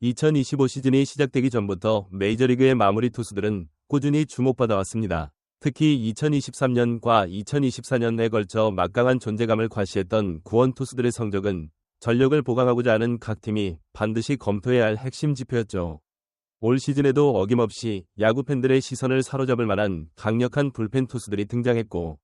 2025 시즌이 시작되기 전부터 메이저리그의 마무리 투수들은 꾸준히 주목받아 왔습니다. 특히 2023년과 2024년에 걸쳐 막강한 존재감을 과시했던 구원 투수들의 성적은 전력을 보강하고자 하는 각 팀이 반드시 검토해야 할 핵심 지표였죠. 올 시즌에도 어김없이 야구 팬들의 시선을 사로잡을 만한 강력한 불펜 투수들이 등장했고,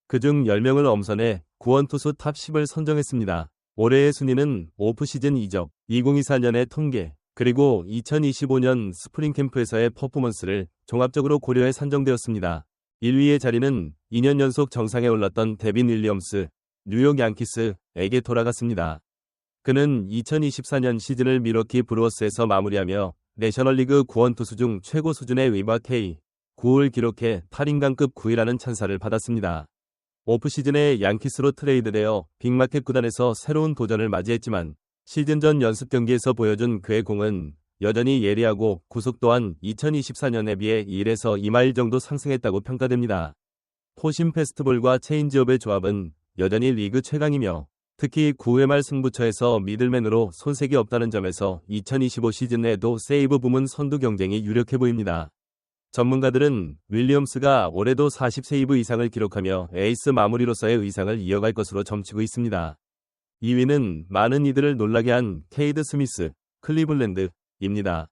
그중 10명을 엄선해 구원 투수 탑 10을 선정했습니다. 올해의 순위는 오프시즌 이적, 2024년의 통계, 그리고 2025년 스프링 캠프에서의 퍼포먼스를 종합적으로 고려해 산정되었습니다. 1위의 자리는 2년 연속 정상에 올랐던 데빈 윌리엄스, 뉴욕 양키스에게 돌아갔습니다. 그는 2024년 시즌을 밀워키 브루어스에서 마무리하며 내셔널리그 구원 투수 중 최고 수준의 위바 K, 9을 기록해 8인강급 9위라는 찬사를 받았습니다. 오프시즌에 양키스로 트레이드되어 빅마켓 구단에서 새로운 도전을 맞이했지만 시즌 전 연습 경기에서 보여준 그의 공은 여전히 예리하고 구속 또한 2024년에 비해 1에서 2마일 정도 상승했다고 평가됩니다. 포심 패스트볼과 체인지업의 조합은 여전히 리그 최강이며 특히 9회 말 승부처에서 미들맨으로 손색이 없다는 점에서 2025 시즌 내에도 세이브 부문 선두 경쟁이 유력해 보입니다. 전문가들은 윌리엄스가 올해도 40세이브 이상을 기록하며 에이스 마무리로서의 의상을 이어갈 것으로 점치고 있습니다. 2위는 많은 이들을 놀라게 한 케이드 스미스, 클리블랜드입니다.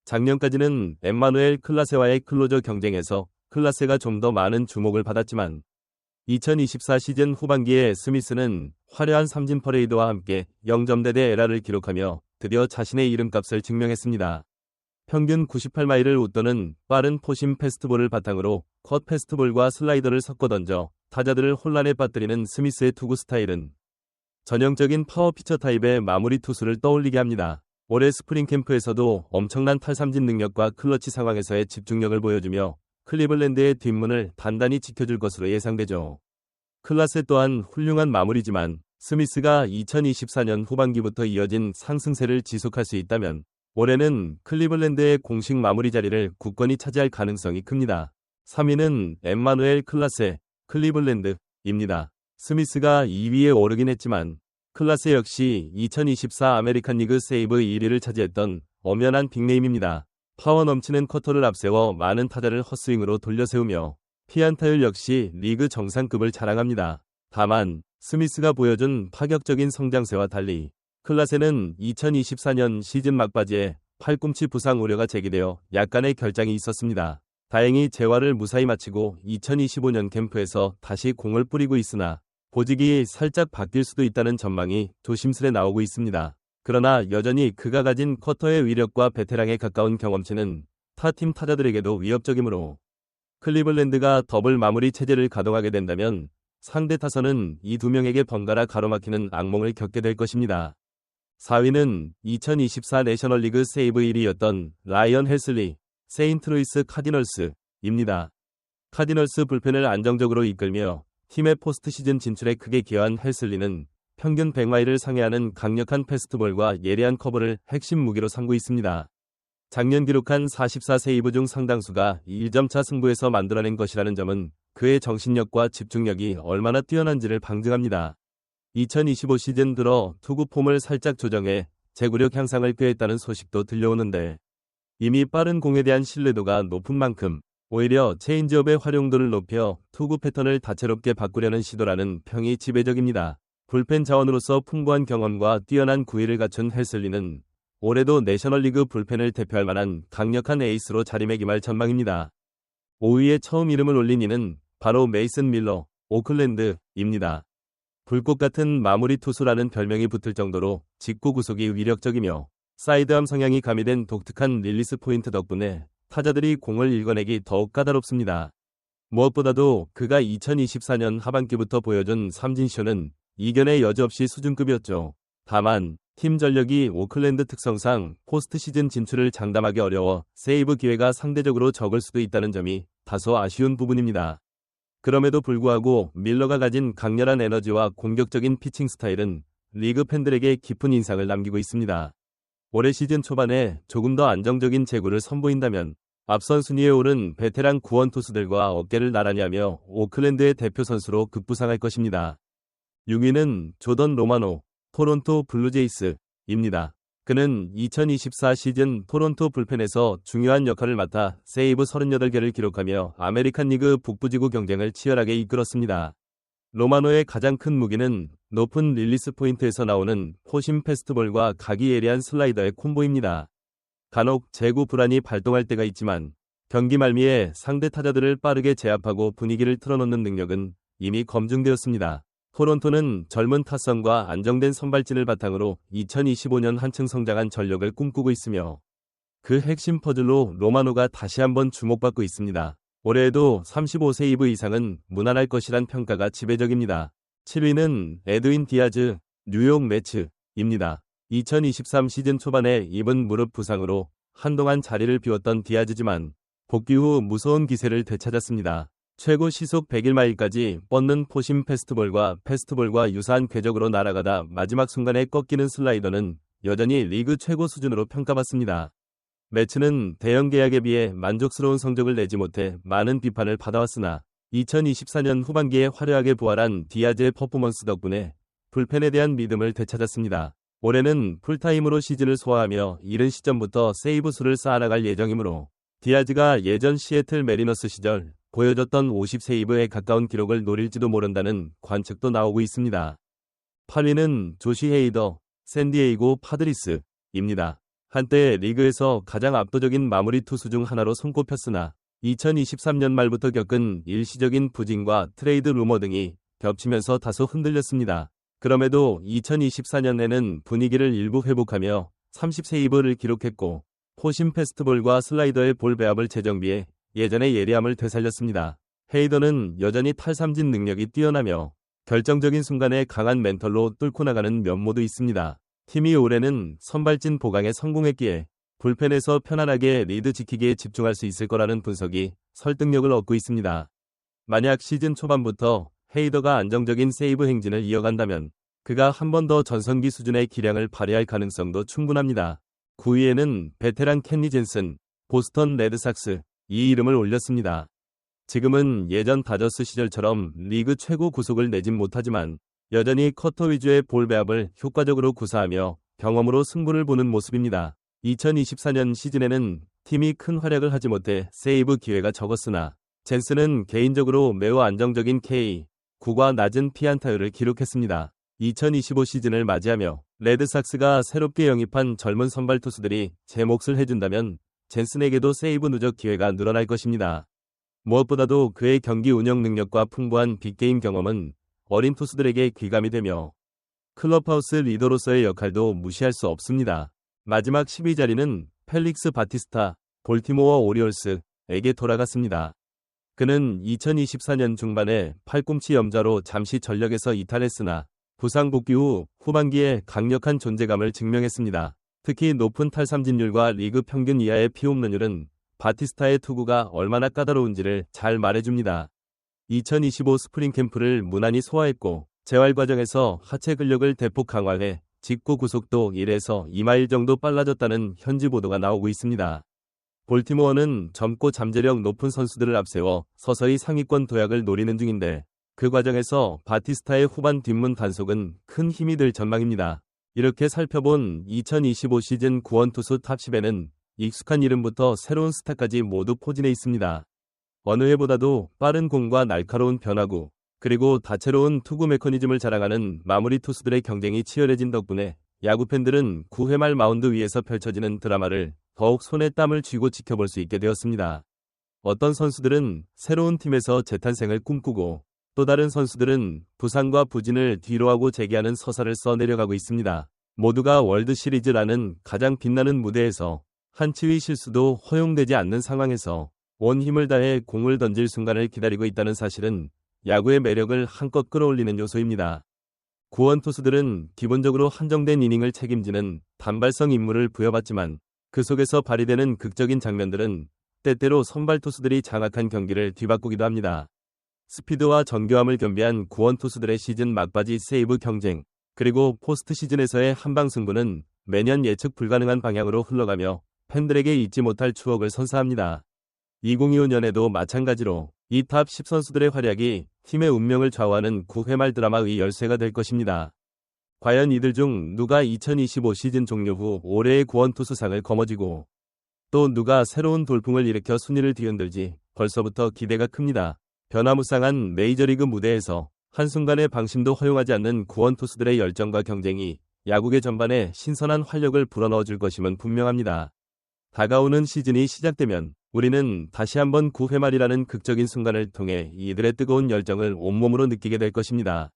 작년까지는 엠마누엘 클라세와의 클로저 경쟁에서 클라세가 좀 더 많은 주목을 받았지만 2024 시즌 후반기에 스미스는 화려한 삼진 퍼레이드와 함께 0점대대 에라를 기록하며 드디어 자신의 이름값을 증명했습니다. 평균 98마일을 웃도는 빠른 포심 패스트볼을 바탕으로 컷 패스트볼과 슬라이더를 섞어 던져 타자들을 혼란에 빠뜨리는 스미스의 투구 스타일은 전형적인 파워 피처 타입의 마무리 투수를 떠올리게 합니다. 올해 스프링 캠프에서도 엄청난 탈삼진 능력과 클러치 상황에서의 집중력을 보여주며 클리블랜드의 뒷문을 단단히 지켜줄 것으로 예상되죠. 클라세 또한 훌륭한 마무리지만 스미스가 2024년 후반기부터 이어진 상승세를 지속할 수 있다면 올해는 클리블랜드의 공식 마무리 자리를 굳건히 차지할 가능성이 큽니다. 3위는 엠마누엘 클라세, 클리블랜드입니다. 스미스가 2위에 오르긴 했지만 클라세 역시 2024 아메리칸 리그 세이브 1위를 차지했던 엄연한 빅네임입니다. 파워 넘치는 쿼터를 앞세워 많은 타자를 헛스윙으로 돌려세우며 피안타율 역시 리그 정상급을 자랑합니다. 다만 스미스가 보여준 파격적인 성장세와 달리 클라세는 2024년 시즌 막바지에 팔꿈치 부상 우려가 제기되어 약간의 결장이 있었습니다. 다행히 재활을 무사히 마치고 2025년 캠프에서 다시 공을 뿌리고 있으나 보직이 살짝 바뀔 수도 있다는 전망이 조심스레 나오고 있습니다. 그러나 여전히 그가 가진 쿼터의 위력과 베테랑에 가까운 경험치는 타팀 타자들에게도 위협적이므로 클리블랜드가 더블 마무리 체제를 가동하게 된다면 상대 타선은 이 두 명에게 번갈아 가로막히는 악몽을 겪게 될 것입니다. 4위는 2024 내셔널리그 세이브 1위였던 라이언 헬슬리, 세인트루이스 카디널스입니다. 카디널스 불펜을 안정적으로 이끌며 팀의 포스트 시즌 진출에 크게 기여한 헬슬리는 평균 100마일을 상회하는 강력한 패스트볼과 예리한 커버를 핵심 무기로 삼고 있습니다. 작년 기록한 44세이브 중 상당수가 1점차 승부에서 만들어낸 것이라는 점은 그의 정신력과 집중력이 얼마나 뛰어난지를 방증합니다. 2025 시즌 들어 투구 폼을 살짝 조정해 제구력 향상을 꾀했다는 소식도 들려오는데 이미 빠른 공에 대한 신뢰도가 높은 만큼 오히려 체인지업의 활용도를 높여 투구 패턴을 다채롭게 바꾸려는 시도라는 평이 지배적입니다. 불펜 자원으로서 풍부한 경험과 뛰어난 구위를 갖춘 헬슬리는 올해도 내셔널리그 불펜을 대표할 만한 강력한 에이스로 자리매김할 전망입니다. 5위에 처음 이름을 올린 이는 바로 메이슨 밀러, 오클랜드입니다. 불꽃 같은 마무리 투수라는 별명이 붙을 정도로 직구 구속이 위력적이며 사이드암 성향이 가미된 독특한 릴리스 포인트 덕분에 타자들이 공을 읽어내기 더욱 까다롭습니다. 무엇보다도 그가 2024년 하반기부터 보여준 삼진쇼는 이견의 여지없이 수준급이었죠. 다만 팀 전력이 오클랜드 특성상 포스트 시즌 진출을 장담하기 어려워 세이브 기회가 상대적으로 적을 수도 있다는 점이 다소 아쉬운 부분입니다. 그럼에도 불구하고 밀러가 가진 강렬한 에너지와 공격적인 피칭 스타일은 리그 팬들에게 깊은 인상을 남기고 있습니다. 올해 시즌 초반에 조금 더 안정적인 제구를 선보인다면 앞선 순위에 오른 베테랑 구원 투수들과 어깨를 나란히 하며 오클랜드의 대표 선수로 급부상할 것입니다. 6위는 조던 로마노, 토론토 블루제이스입니다. 그는 2024 시즌 토론토 불펜에서 중요한 역할을 맡아 세이브 38개를 기록하며 아메리칸 리그 북부지구 경쟁을 치열하게 이끌었습니다. 로마노의 가장 큰 무기는 높은 릴리스 포인트에서 나오는 포심 패스트볼과 각이 예리한 슬라이더의 콤보입니다. 간혹 제구 불안이 발동할 때가 있지만 경기 말미에 상대 타자들을 빠르게 제압하고 분위기를 틀어놓는 능력은 이미 검증되었습니다. 토론토는 젊은 타선과 안정된 선발진을 바탕으로 2025년 한층 성장한 전력을 꿈꾸고 있으며 그 핵심 퍼즐로 로마노가 다시 한번 주목받고 있습니다. 올해에도 35세이브 이상은 무난할 것이란 평가가 지배적입니다. 7위는 에드윈 디아즈, 뉴욕 매츠입니다. 2023 시즌 초반에 입은 무릎 부상으로 한동안 자리를 비웠던 디아즈지만 복귀 후 무서운 기세를 되찾았습니다. 최고 시속 101마일까지 뻗는 포심 패스트볼과 유사한 궤적으로 날아가다 마지막 순간에 꺾이는 슬라이더는 여전히 리그 최고 수준으로 평가받습니다. 매츠는 대형 계약에 비해 만족스러운 성적을 내지 못해 많은 비판을 받아왔으나 2024년 후반기에 화려하게 부활한 디아즈의 퍼포먼스 덕분에 불펜에 대한 믿음을 되찾았습니다. 올해는 풀타임으로 시즌을 소화하며 이른 시점부터 세이브 수를 쌓아나갈 예정이므로 디아즈가 예전 시애틀 메리너스 시절 보여줬던 50세이브에 가까운 기록을 노릴지도 모른다는 관측도 나오고 있습니다. 8위는 조시 헤이더, 샌디에이고 파드리스입니다. 한때 리그에서 가장 압도적인 마무리 투수 중 하나로 손꼽혔으나 2023년 말부터 겪은 일시적인 부진과 트레이드 루머 등이 겹치면서 다소 흔들렸습니다. 그럼에도 2024년에는 분위기를 일부 회복하며 30세이브를 기록했고 포심 패스트볼과 슬라이더의 볼 배합을 재정비해 예전의 예리함을 되살렸습니다. 헤이더는 여전히 탈삼진 능력이 뛰어나며 결정적인 순간에 강한 멘털로 뚫고 나가는 면모도 있습니다. 팀이 올해는 선발진 보강에 성공했기에 불펜에서 편안하게 리드 지키기에 집중할 수 있을 거라는 분석이 설득력을 얻고 있습니다. 만약 시즌 초반부터 헤이더가 안정적인 세이브 행진을 이어간다면 그가 한 번 더 전성기 수준의 기량을 발휘할 가능성도 충분합니다. 9위에는 베테랑 켄리 젠슨, 보스턴 레드삭스 이 이름을 올렸습니다. 지금은 예전 다저스 시절처럼 리그 최고 구속을 내진 못하지만 여전히 커터 위주의 볼 배합을 효과적으로 구사하며 경험으로 승부를 보는 모습입니다. 2024년 시즌에는 팀이 큰 활약을 하지 못해 세이브 기회가 적었으나 젠슨은 개인적으로 매우 안정적인 K9과 낮은 피안타율을 기록했습니다. 2025 시즌을 맞이하며 레드삭스가 새롭게 영입한 젊은 선발 투수들이 제 몫을 해준다면 젠슨에게도 세이브 누적 기회가 늘어날 것입니다. 무엇보다도 그의 경기 운영 능력과 풍부한 빅게임 경험은 어린 투수들에게 귀감이 되며 클럽하우스 리더로서의 역할도 무시할 수 없습니다. 마지막 10위 자리는 펠릭스 바티스타, 볼티모어 오리올스에게 돌아갔습니다. 그는 2024년 중반에 팔꿈치 염좌로 잠시 전력에서 이탈했으나 부상 복귀 후 후반기에 강력한 존재감을 증명했습니다. 특히 높은 탈삼진율과 리그 평균 이하의 피홈런율은 바티스타의 투구가 얼마나 까다로운지를 잘 말해줍니다. 2025 스프링 캠프를 무난히 소화했고 재활 과정에서 하체 근력을 대폭 강화해 직구 구속도 1에서 2마일 정도 빨라졌다는 현지 보도가 나오고 있습니다. 볼티모어는 젊고 잠재력 높은 선수들을 앞세워 서서히 상위권 도약을 노리는 중인데 그 과정에서 바티스타의 후반 뒷문 단속은 큰 힘이 될 전망입니다. 이렇게 살펴본 2025 시즌 구원 투수 탑10에는 익숙한 이름부터 새로운 스타까지 모두 포진해 있습니다. 어느 해보다도 빠른 공과 날카로운 변화구, 그리고 다채로운 투구 메커니즘을 자랑하는 마무리 투수들의 경쟁이 치열해진 덕분에 야구 팬들은 9회 말 마운드 위에서 펼쳐지는 드라마를 더욱 손에 땀을 쥐고 지켜볼 수 있게 되었습니다. 어떤 선수들은 새로운 팀에서 재탄생을 꿈꾸고 또 다른 선수들은 부상과 부진을 뒤로하고 재기하는 서사를 써내려가고 있습니다. 모두가 월드시리즈라는 가장 빛나는 무대에서 한 치의 실수도 허용되지 않는 상황에서 온 힘을 다해 공을 던질 순간을 기다리고 있다는 사실은 야구의 매력을 한껏 끌어올리는 요소입니다. 구원 투수들은 기본적으로 한정된 이닝을 책임지는 단발성 임무를 부여받지만 그 속에서 발휘되는 극적인 장면들은 때때로 선발 투수들이 장악한 경기를 뒤바꾸기도 합니다. 스피드와 정교함을 겸비한 구원 투수들의 시즌 막바지 세이브 경쟁, 그리고 포스트 시즌에서의 한방 승부는 매년 예측 불가능한 방향으로 흘러가며 팬들에게 잊지 못할 추억을 선사합니다. 2025년에도 마찬가지로 이 탑 10 선수들의 활약이 팀의 운명을 좌우하는 9회 말 드라마의 열쇠가 될 것입니다. 과연 이들 중 누가 2025 시즌 종료 후 올해의 구원 투수상을 거머쥐고 또 누가 새로운 돌풍을 일으켜 순위를 뒤흔들지 벌써부터 기대가 큽니다. 변화무쌍한 메이저리그 무대에서 한순간의 방심도 허용하지 않는 구원 투수들의 열정과 경쟁이 야구계 전반에 신선한 활력을 불어넣어 줄 것임은 분명합니다. 다가오는 시즌이 시작되면 우리는 다시 한번 9회 말이라는 극적인 순간을 통해 이들의 뜨거운 열정을 온몸으로 느끼게 될 것입니다.